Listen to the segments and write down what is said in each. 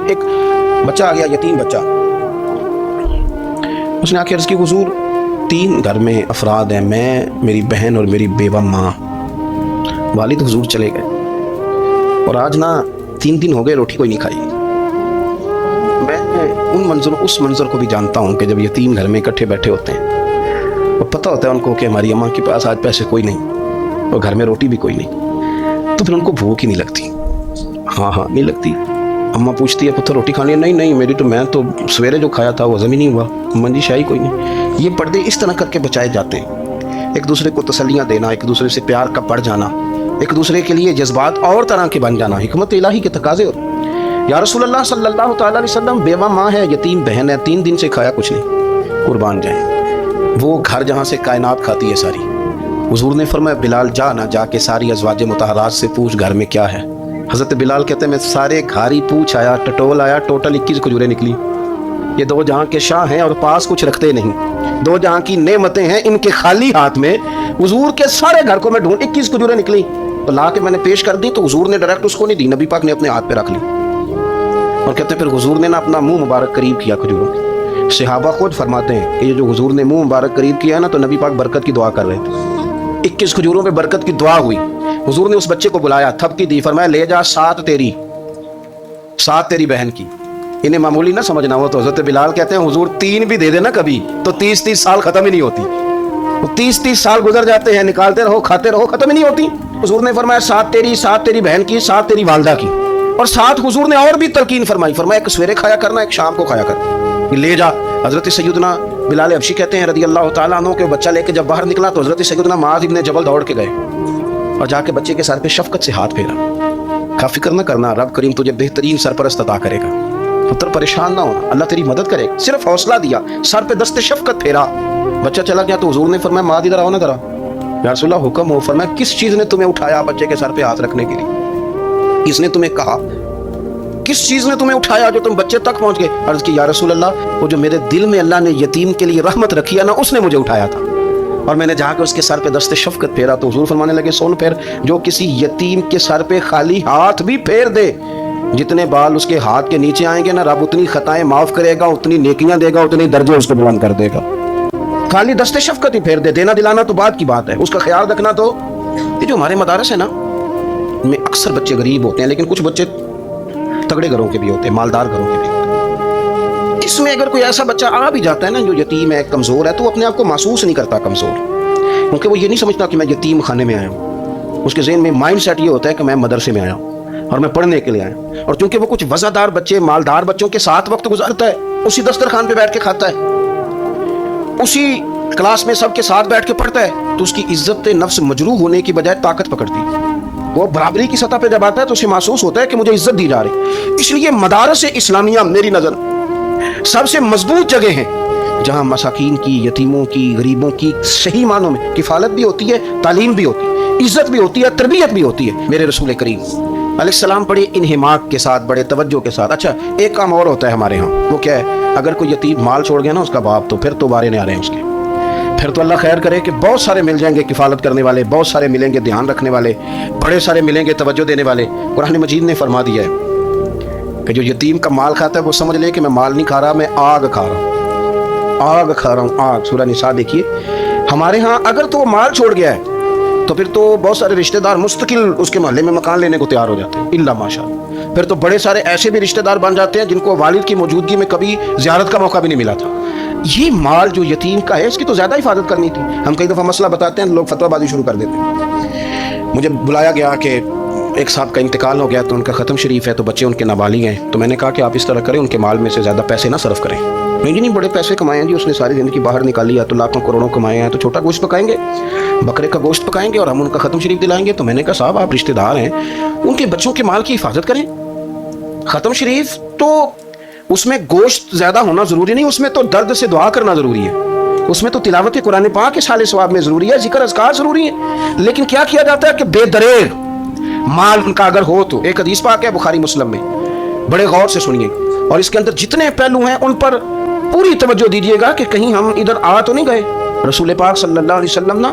ایک بچہ آ گیا، یتیم بچہ، اس نے آ کے عرض کی حضور 3 گھر میں افراد ہیں، میں، میری بہن اور میری بیوہ ماں، والد حضور چلے گئے اور آج نا 3 دن ہو گئے روٹی کوئی نہیں کھائی۔ میں اس منظر کو بھی جانتا ہوں کہ جب یتیم گھر میں اکٹھے بیٹھے ہوتے ہیں اور پتہ ہوتا ہے ان کو کہ ہماری اماں کے پاس آج پیسے کوئی نہیں اور گھر میں روٹی بھی کوئی نہیں، تو پھر ان کو بھوک ہی نہیں لگتی۔ ہاں نہیں لگتی۔ اماں پوچھتی ہے پتر روٹی کھانی ہے؟ نہیں میری تو، میں تو سویرے جو کھایا تھا وہ ہضم ہی نہیں ہوا، اماں جی شاہی کوئی نہیں۔ یہ پردے اس طرح کر کے بچائے جاتے ہیں، ایک دوسرے کو تسلیاں دینا، ایک دوسرے سے پیار کا بڑھ جانا، ایک دوسرے کے لیے جذبات اور طرح کے بن جانا، حکمت الہی کے تقاضے ہوتے ہیں۔ یا رسول اللہ صلی اللہ تعالیٰ علیہ وسلم، بیوہ ماں ہے، یتیم بہن ہے، 3 دن سے کھایا کچھ نہیں، قربان جائیں، وہ گھر جہاں سے کائنات کھاتی ہے ساری۔ حضور نے فرمایا بلال جا کے ساری ازواج مطہرات سے پوچھ گھر میں کیا ہے۔ حضرت بلال کہتے ہیں میں سارے گھاری پوچھ آیا، ٹٹول آیا، ٹوٹل 21 کھجوریں نکلی۔ یہ 2 جہاں کے شاہ ہیں اور پاس کچھ رکھتے نہیں، 2 جہاں کی نعمتیں ہیں، ان کے خالی ہاتھ میں حضور کے سارے گھر کو میں ڈھونڈ 21 کھجوریں نکلی تو لا کے میں نے پیش کر دی، تو حضور نے ڈائریکٹ اس کو نہیں دی، نبی پاک نے اپنے ہاتھ پہ رکھ لی۔ اور کہتے ہیں پھر حضور نے نا اپنا منہ مبارک قریب کیا کھجوروں کے۔ صحابہ خود فرماتے ہیں کہ یہ جو حضور نے منہ مبارک قریب کیا ہے نا، تو نبی پاک برکت کی دعا کر رہے تھے، 21 کھجوروں پہ برکت کی دعا ہوئی۔ حضور نے اس بچے کو بلایا، تھپکی دی، فرمایا لے جا 7 تیری بہن کی۔ انہیں معمولی نہ سمجھنا ہو تو حضرت بلال کہتے ہیں حضور 3 بھی دے دینا کبھی تو 30 سال ختم ہی نہیں ہوتی، وہ 30 سال گزر جاتے ہیں، نکالتے رہو کھاتے رہو، ختم ہی نہیں ہوتی۔ حضور نے فرمایا 7 تیری بہن کی، 7 تیری والدہ کی، اور 7 حضور نے اور بھی تلقین فرمائی، فرمایا ایک سویرے کھایا کرنا، ایک شام کو کھایا کرنا، لے جا۔ حضرت سیدنا بلال حبشی کہتے ہیں رضی اللہ تعالیٰ عنہ کے بچہ لے کے جب باہر نکلا تو حضرت سیدنا معاذ ابن جبل دوڑ کے گئے اور جا کے بچے کے سر پہ شفقت سے ہاتھ پھیرا۔ فکر نہ کرنا، رب کریم تجھے بہترین سرپرست عطا کرے گا، پتر پریشان نہ ہونا، اللہ تیری مدد کرے گا۔ صرف حوصلہ دیا، سر پہ دست شفقت پھیرا، بچہ چلا گیا تو حضور نے فرمایا معاذ ادھر آؤ نا ذرا۔ یا رسول اللہ حکم ہو۔ فرمایا کس چیز نے تمہیں اٹھایا بچے کے سر پہ ہاتھ رکھنے کے لیے؟ اس نے تمہیں کہا کس چیز نے تمہیں اٹھایا جو تم بچے تک پہنچ گئے؟ عرض کی یا رسول اللہ وہ جو میرے دل میں اللہ نے یتیم کے لیے رحمت رکھی ہے نا، اس نے مجھے اٹھایا تھا، اور میں نے جا کے اس کے سر پہ دست شفقت پھیرا تو حضور فرمانے لگے سن پھر، جو کسی یتیم کے سر پہ خالی ہاتھ بھی پھیر دے، جتنے بال اس کے ہاتھ کے نیچے آئیں گے نا، رب اتنی خطائیں معاف کرے گا، اتنی نیکیاں دے گا، اتنے درجے اس کو بلند کر دے گا۔ خالی دست شفقت ہی پھیر دے، دینا دلانا تو بات کی بات ہے، اس کا خیال رکھنا تو۔ یہ جو ہمارے مدارس ہے نا، میں اکثر بچے غریب ہوتے ہیں، لیکن کچھ بچے تگڑے گھروں کے بھی ہوتے ہیں، مالدار گھروں کے بھی ہوتے ہیں۔ اس میں اگر کوئی ایسا بچہ آ بھی جاتا ہے نا جو یتیم ہے، کمزور ہے، تو وہ اپنے آپ کو محسوس نہیں کرتا کمزور، کیونکہ وہ یہ نہیں سمجھتا کہ میں یتیم خانے میں آیا ہوں۔ اس کے ذہن میں مائنڈ سیٹ یہ ہوتا ہے کہ میں مدرسے میں آیا ہوں اور میں پڑھنے کے لیے آیا ہوں، اور چونکہ وہ کچھ وزادار بچے، مالدار بچوں کے ساتھ وقت گزارتا ہے، اسی دسترخوان پہ بیٹھ کے کھاتا ہے، اسی کلاس میں سب کے ساتھ بیٹھ کے پڑھتا ہے، تو اس کی عزت نفس مجروح ہونے کی بجائے طاقت پکڑتی ہے۔ وہ برابری کی سطح پہ جب آتا ہے تو اسے محسوس ہوتا ہے کہ مجھے عزت دی جا رہی۔ اس لیے مدارس اسلامیہ میری نظر سب سے مضبوط جگہ ہیں جہاں مساکین کی، یتیموں کی، غریبوں کی صحیح معنوں میں کفالت بھی ہوتی ہے، تعلیم بھی ہوتی ہے، عزت بھی ہوتی ہے، تربیت بھی ہوتی ہے۔ میرے رسول کریم علیہ السلام بڑے انہماک کے ساتھ، بڑے توجہ کے ساتھ۔ اچھا ایک کام اور ہوتا ہے ہمارے ہاں، وہ کیا ہے؟ اگر کوئی یتیم مال چھوڑ گیا نا اس کا باپ، تو پھر تو بارے نہیں آ رہے ہیں اس کے، پھر تو اللہ خیر کرے کہ بہت سارے مل جائیں گے کفالت کرنے والے، بہت سارے ملیں گے دھیان رکھنے والے، بڑے سارے ملیں گے توجہ دینے والے۔ قرآن مجید نے فرما دیا ہے کہ جو یتیم کا مال کھاتا ہے وہ سمجھ لے کہ میں مال نہیں کھا رہا، میں آگ کھا رہا ہوں، آگ کھا رہا ہوں، آگ۔ سورہ نساء دیکھیے۔ ہمارے ہاں اگر تو وہ مال چھوڑ گیا ہے تو پھر تو بہت سارے رشتہ دار مستقل اس کے محلے میں مکان لینے کو تیار ہو جاتے ہیں، الا ماشاء اللہ۔ پھر تو بڑے سارے ایسے بھی رشتہ دار بن جاتے ہیں جن کو والد کی موجودگی میں کبھی زیارت کا موقع بھی نہیں ملا تھا۔ یہ مال جو یتیم کا ہے اس کی تو زیادہ حفاظت کرنی تھی۔ ہم کئی دفعہ مسئلہ بتاتے ہیں، لوگ فتویٰ بازی شروع کر دیتے ہیں۔ مجھے بلایا گیا کہ ایک صاحب کا انتقال ہو گیا تو ان کا ختم شریف ہے، تو بچے ان کے نابالغ ہیں، تو میں نے کہا کہ آپ اس طرح کریں، ان کے مال میں سے زیادہ پیسے نہ صرف کریں۔ نہیں بڑے پیسے کمائے ہیں جی، اس نے ساری زندگی باہر نکالی ہے تو لاکھوں کروڑوں کمائے ہیں، تو چھوٹا گوشت پکائیں گے، بکرے کا گوشت پکائیں گے اور ہم ان کا ختم شریف دلائیں گے۔ تو میں نے کہا صاحب آپ رشتہ دار ہیں، ان کے بچوں کے مال کی حفاظت کریں۔ ختم شریف تو اس میں گوشت زیادہ ہونا ضروری نہیں، اس میں تو درد سے دعا کرنا ضروری ہے، اس میں تو تلاوت قرآن پاک کے سال ثواب میں ضروری ہے، ذکر اذکار ضروری ہے۔ لیکن کیا کیا جاتا ہے کہ بے دریغ مال ان کا اگر ہو تو، ایک حدیث پاک ہے بخاری مسلم میں، بڑے غور سے سنیے، اور اس کے اندر جتنے پہلو ہیں ان پر پوری توجہ دیجیے گا کہ کہیں ہم ادھر آ تو نہیں گئے۔ رسول پاک صلی اللہ علیہ وسلم نا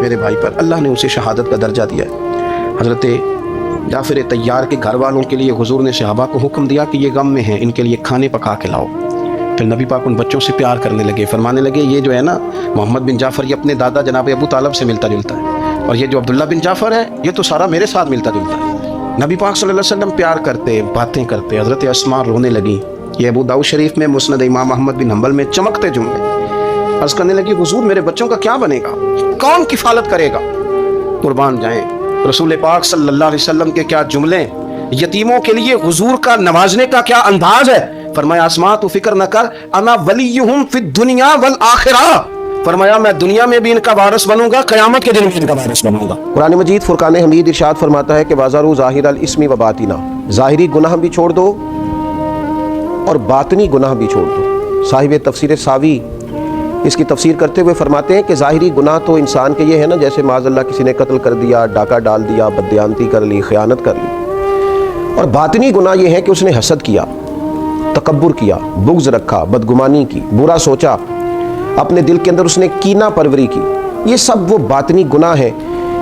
میرے بھائی پر اللہ نے اسے شہادت کا درجہ دیا ہے۔ حضرت جعفر طیار کے گھر والوں کے لیے حضور نے صحابہ کو حکم دیا کہ یہ غم میں ہیں، ان کے لیے کھانے پکا کے لاؤ۔ پھر نبی پاک ان بچوں سے پیار کرنے لگے، فرمانے لگے یہ جو ہے نا محمد بن جعفر، یہ اپنے دادا جناب ابو طالب سے ملتا جلتا ہے، اور یہ جو عبداللہ بن جعفر ہے یہ تو سارا میرے ساتھ ملتا جلتا ہے۔ نبی پاک صلی اللہ علیہ وسلم پیار کرتے، باتیں کرتے، حضرت اسماء رونے لگی۔ یہ ابو داؤد شریف میں مسند امام احمد بن حنبل میں چمکتے جملے، عرض کرنے لگی حضور میرے بچوں کا کیا بنے گا، کون کفالت کرے گا؟ قربان جائیں رسول پاک صلی اللہ علیہ وسلم کے کیا جملے، یتیموں کے لیے حضور کا نوازنے کا کیا انداز ہے۔ فرمایا اسماء تو فکر نہ کر، انا ولیہم فی الدنیا والآخرہ، فرمایا میں دنیا میں بھی ان کا وارث بنوں گا، قیامت کے دن بھی ان کا وارث بنوں گا۔ قرآن مجید فرقان حمید ارشاد فرماتا ہے کہ وَذَرُوا ظَاهِرَ الْإِثْمِ وَبَاطِنَهُ، ظاہری گناہ بھی چھوڑ دو اور باطنی گناہ بھی چھوڑ دو۔ صاحب تفسیر ساوی اس کی تفسیر کرتے ہوئے فرماتے ہیں کہ ظاہری گناہ تو انسان کے یہ ہے نا، جیسے معاذ اللہ کسی نے قتل کر دیا، ڈاکہ ڈال دیا، بددیانتی کر لی، خیانت کر لی۔ اور باطنی گناہ یہ ہے کہ اس نے حسد کیا، تکبر کیا، بغض رکھا، بدگمانی کی، برا سوچا، اپنے دل کے اندر اس نے کینہ پروری کی۔ یہ سب وہ باطنی گناہ ہیں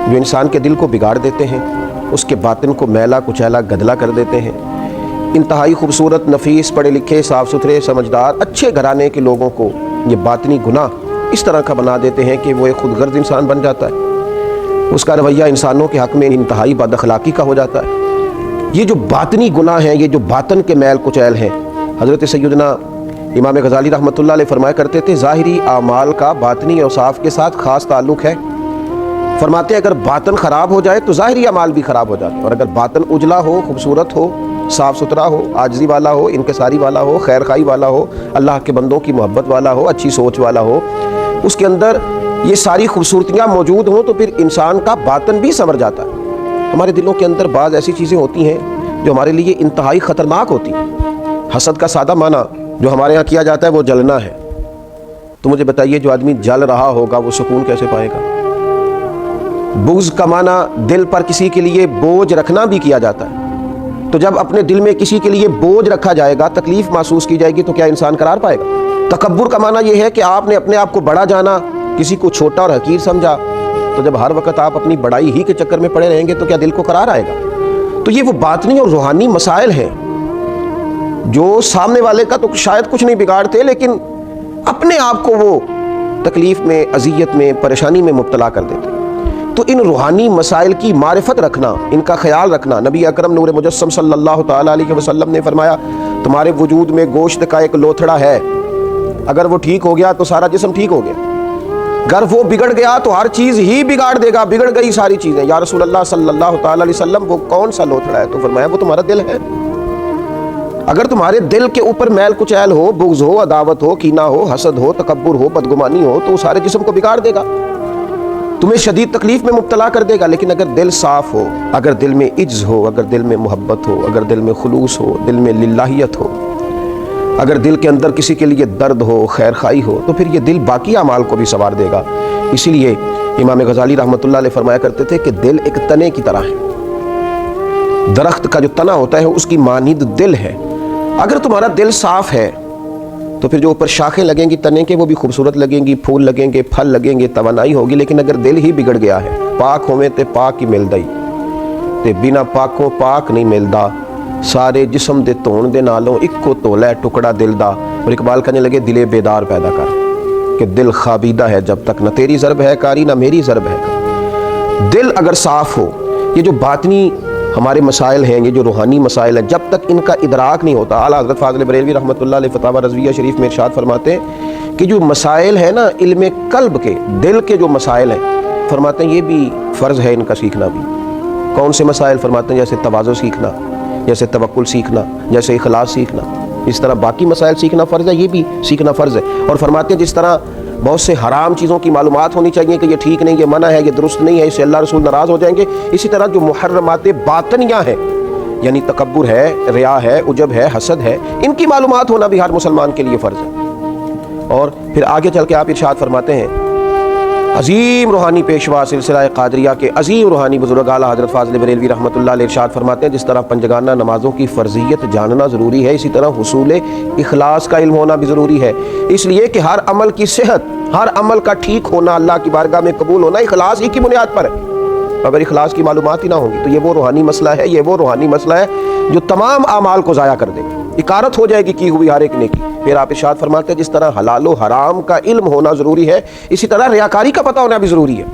جو انسان کے دل کو بگاڑ دیتے ہیں، اس کے باطن کو میلا کچیلا گدلا کر دیتے ہیں۔ انتہائی خوبصورت، نفیس، پڑھے لکھے، صاف ستھرے، سمجھدار، اچھے گھرانے کے لوگوں کو یہ باطنی گناہ اس طرح کا بنا دیتے ہیں کہ وہ ایک خود غرض انسان بن جاتا ہے، اس کا رویہ انسانوں کے حق میں انتہائی بد اخلاقی کا ہو جاتا ہے۔ یہ جو باطنی گناہ ہیں، یہ جو باطن کے میل کچیل ہیں، حضرت سیدنا امام غزالی رحمۃ اللہ علیہ فرمایا کرتے تھے ظاہری اعمال کا باطنی اوصاف کے ساتھ خاص تعلق ہے۔ فرماتے ہیں اگر باطن خراب ہو جائے تو ظاہری اعمال بھی خراب ہو جاتے ہیں، اور اگر باطن اجلا ہو، خوبصورت ہو، صاف ستھرا ہو، عاجزی والا ہو، انکساری والا ہو، خیر خواہی والا ہو، اللہ کے بندوں کی محبت والا ہو، اچھی سوچ والا ہو، اس کے اندر یہ ساری خوبصورتیاں موجود ہوں تو پھر انسان کا باطن بھی سنور جاتا ہے۔ ہمارے دلوں کے اندر بعض ایسی چیزیں ہوتی ہیں جو ہمارے لیے انتہائی خطرناک ہوتی ہیں۔ حسد کا سادہ معنی جو ہمارے ہاں کیا جاتا ہے وہ جلنا ہے۔ تو مجھے بتائیے جو آدمی جل رہا ہوگا وہ سکون کیسے پائے گا؟ بغض کا معنی دل پر کسی کے لیے بوجھ رکھنا بھی کیا جاتا ہے۔ تو جب اپنے دل میں کسی کے لیے بوجھ رکھا جائے گا، تکلیف محسوس کی جائے گی، تو کیا انسان قرار پائے گا؟ تکبر کا معنی یہ ہے کہ آپ نے اپنے آپ کو بڑا جانا، کسی کو چھوٹا اور حقیر سمجھا، تو جب ہر وقت آپ اپنی بڑائی ہی کے چکر میں پڑے رہیں گے تو کیا دل کو قرار آئے گا؟ تو یہ وہ باطنی اور روحانی مسائل ہیں جو سامنے والے کا تو شاید کچھ نہیں بگاڑتے، لیکن اپنے آپ کو وہ تکلیف میں، اذیت میں، پریشانی میں مبتلا کر دیتے۔ تو ان روحانی مسائل کی معرفت رکھنا، ان کا خیال رکھنا، نبی اکرم نور مجسم صلی اللہ تعالیٰ علیہ وسلم نے فرمایا تمہارے وجود میں گوشت کا ایک لوتھڑا ہے، اگر وہ ٹھیک ہو گیا تو سارا جسم ٹھیک ہو گیا، اگر وہ بگڑ گیا تو ہر چیز ہی بگاڑ دے گا، بگڑ گئی ساری چیزیں۔ یا رسول اللہ صلی اللہ تعالیٰ علیہ وسلم وہ کون سا لوتھڑا ہے؟ تو فرمایا وہ تمہارا دل ہے۔ اگر تمہارے دل کے اوپر میل کچیل ہو، بغض ہو، عداوت ہو، کینہ ہو، حسد ہو، تکبر ہو، بدگمانی ہو، تو سارے جسم کو بگاڑ دے گا، تمہیں شدید تکلیف میں مبتلا کر دے گا۔ لیکن اگر دل صاف ہو، اگر دل میں عجز ہو، اگر دل میں محبت ہو، اگر دل میں خلوص ہو، دل میں للہیت ہو، اگر دل کے اندر کسی کے لیے درد ہو، خیر خواہی ہو، تو پھر یہ دل باقی اعمال کو بھی سنوار دے گا۔ اسی لیے امام غزالی رحمۃ اللہ علیہ فرمایا کرتے تھے کہ دل ایک تنے کی طرح ہے، درخت کا جو تنا ہوتا ہے اس کی مانند دل ہے۔ اگر تمہارا دل صاف ہے تو پھر جو اوپر شاخیں لگیں گی تنے کے وہ بھی خوبصورت لگیں گی، پھول لگیں گے، پھل لگیں گے، توانائی ہوگی۔ لیکن اگر دل ہی بگڑ گیا ہے، پاک ہوئے تے پاک ہی ملدا ہی تے بنا پاکوں پاک نہیں ملدا، سارے جسم دے تون دے نالوں اکو تولا ٹکڑا دل دا۔ اور اقبال کہنے لگے دل بیدار پیدا کر کہ دل خوابیدہ ہے جب تک، نہ تیری ضرب ہے کاری نہ میری ضرب ہے کاری۔ دل اگر صاف ہو، یہ جو باطنی ہمارے مسائل ہیں، یہ جو روحانی مسائل ہیں، جب تک ان کا ادراک نہیں ہوتا، اعلیٰ حضرت فاضل بریلوی رحمۃ اللہ علیہ فتاوی رضویہ شریف میں ارشاد فرماتے ہیں کہ جو مسائل ہیں نا علم قلب کے، دل کے جو مسائل ہیں، فرماتے ہیں یہ بھی فرض ہے ان کا سیکھنا بھی۔ کون سے مسائل؟ فرماتے ہیں جیسے تواضع سیکھنا، جیسے توکل سیکھنا، جیسے اخلاص سیکھنا، اس طرح باقی مسائل سیکھنا فرض ہے، یہ بھی سیکھنا فرض ہے۔ اور فرماتے ہیں جس طرح بہت سے حرام چیزوں کی معلومات ہونی چاہیے کہ یہ ٹھیک نہیں، یہ منع ہے، یہ درست نہیں ہے، اس سے اللہ رسول ناراض ہو جائیں گے، اسی طرح جو محرمات باطنیہ ہیں، یعنی تکبر ہے، ریا ہے، عجب ہے، حسد ہے، ان کی معلومات ہونا بھی ہر مسلمان کے لیے فرض ہے۔ اور پھر آگے چل کے آپ ارشاد فرماتے ہیں عظیم روحانی پیشوا سلسلہ قادریہ کے عظیم روحانی بزرگ اعلیٰ حضرت فاضل بریلوی رحمۃ اللہ علیہ ارشاد فرماتے ہیں، جس طرح پنجگانہ نمازوں کی فرضیت جاننا ضروری ہے، اسی طرح حصول اخلاص کا علم ہونا بھی ضروری ہے، اس لیے کہ ہر عمل کی صحت، ہر عمل کا ٹھیک ہونا، اللہ کی بارگاہ میں قبول ہونا اخلاص ہی کی بنیاد پر ہے۔ اگر اخلاص کی معلومات ہی نہ ہوں گی تو یہ وہ روحانی مسئلہ ہے، یہ وہ روحانی مسئلہ ہے جو تمام اعمال کو ضائع کر دے گا، اکارت ہو جائے گی کی ہوئی ہر ایک نیکی۔ پھر آپ ارشاد فرماتے ہیں، جس طرح حلال و حرام کا علم ہونا ضروری ہے، اسی طرح ریاکاری کا پتہ ہونا بھی ضروری ہے۔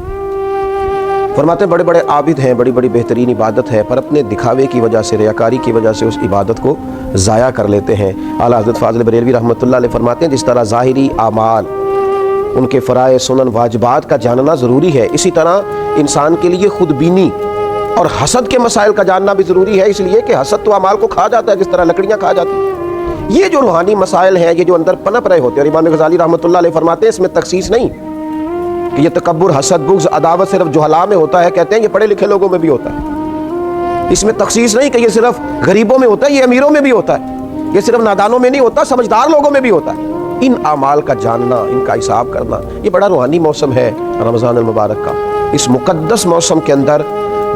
فرماتے ہیں بڑے بڑے عابد ہیں، بڑی بڑی بہترین عبادت ہے، پر اپنے دکھاوے کی وجہ سے، ریاکاری کی وجہ سے اس عبادت کو ضائع کر لیتے ہیں۔ اعلیٰ حضرت فاضل بریلوی رحمۃ اللہ علیہ فرماتے ہیں، جس طرح ظاہری اعمال، ان کے فرائض، سنن، واجبات کا جاننا ضروری ہے، اسی طرح انسان کے لیے خود بینی اور حسد کے مسائل کا جاننا بھی ضروری ہے، اس لیے کہ حسد تو اعمال کو کھا جاتا ہے جس طرح لکڑیاں کھا جاتی ہیں۔ یہ جو روحانی مسائل ہیں، یہ جو اندر پنپ رہے ہوتے ہیں، اور امام غزالی رحمۃ اللہ علیہ فرماتے ہیں اس میں تخصیص نہیں کہ یہ تکبر، حسد، بغض، عداوت صرف جہلاء میں ہوتا ہے، کہتے ہیں یہ پڑھے لکھے لوگوں میں بھی ہوتا ہے۔ اس میں تخصیص نہیں کہ یہ صرف غریبوں میں ہوتا ہے، یہ امیروں میں بھی ہوتا ہے، یہ صرف نادانوں میں نہیں ہوتا، سمجھدار لوگوں میں بھی ہوتا ہے۔ ان اعمال کا جاننا، ان کا حساب کرنا، یہ بڑا روحانی موسم ہے رمضان المبارک کا۔ اس مقدس موسم کے اندر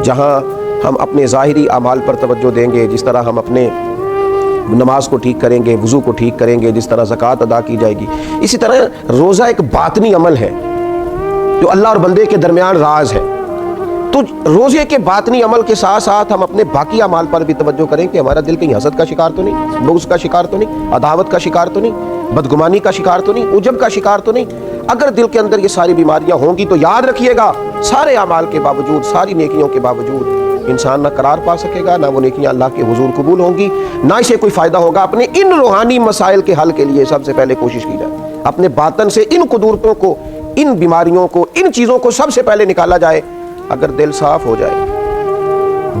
جہاں ہم اپنے ظاہری اعمال پر توجہ دیں گے، جس طرح ہم اپنے نماز کو ٹھیک کریں گے، وضو کو ٹھیک کریں گے، جس طرح زکوٰۃ ادا کی جائے گی، اسی طرح روزہ ایک باطنی عمل ہے جو اللہ اور بندے کے درمیان راز ہے۔ تو روزے کے باطنی عمل کے ساتھ ساتھ ہم اپنے باقی اعمال پر بھی توجہ کریں کہ ہمارا دل کہیں حسد کا شکار تو نہیں، بغض کا شکار تو نہیں، عداوت کا شکار تو نہیں، بدگمانی کا شکار تو نہیں، عجب کا شکار تو نہیں۔ اگر دل کے اندر یہ ساری بیماریاں ہوں گی تو یاد رکھیے گا، سارے اعمال کے باوجود، ساری نیکیوں کے باوجود انسان نہ قرار پا سکے گا، نہ وہ نیکیاں اللہ کے حضور قبول ہوں گی، نہ اسے کوئی فائدہ ہوگا۔ اپنے ان روحانی مسائل کے حل کے لیے سب سے پہلے کوشش کی جائے، اپنے باطن سے ان قدورتوں کو، ان بیماریوں کو، ان چیزوں کو سب سے پہلے نکالا جائے۔ اگر دل صاف ہو جائے،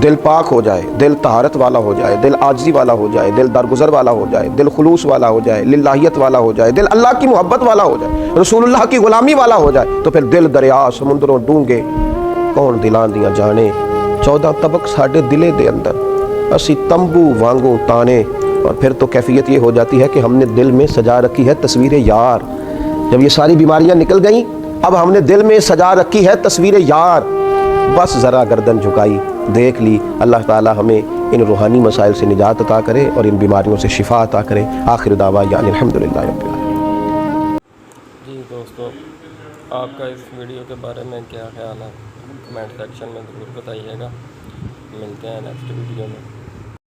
دل پاک ہو جائے، دل طہارت والا ہو جائے، دل عاجزی والا ہو جائے، دل درگزر والا ہو جائے، دل خلوص والا ہو جائے، للہیت والا ہو جائے، دل اللہ کی محبت والا ہو جائے، رسول اللہ کی غلامی والا ہو جائے، تو پھر دل دریا سمندروں ڈونگے کون دلان دیاں جانے، 14 طبق ساڈے دلے دے اندر، اسی تمبو وانگوں تانے۔ اور پھر تو کیفیت یہ ہو جاتی ہے کہ ہم نے دل میں سجا رکھی ہے تصویر یار۔ جب یہ ساری بیماریاں نکل گئیں، اب ہم نے دل میں سجا رکھی ہے تصویر یار، بس ذرا گردن جھکائی، دیکھ لی۔ اللہ تعالی ہمیں ان روحانی مسائل سے نجات عطا کرے اور ان بیماریوں سے شفا عطا کرے۔ آخر دعویٰ یعنی الحمدللہ رب العالمین۔ جی دوستو، آپ کا اس ویڈیو کے بارے میں کیا خیال ہے؟ کمنٹ سیکشن میں ضرور بتائیے گا۔ ملتے ہیں نیکسٹ ویڈیو میں۔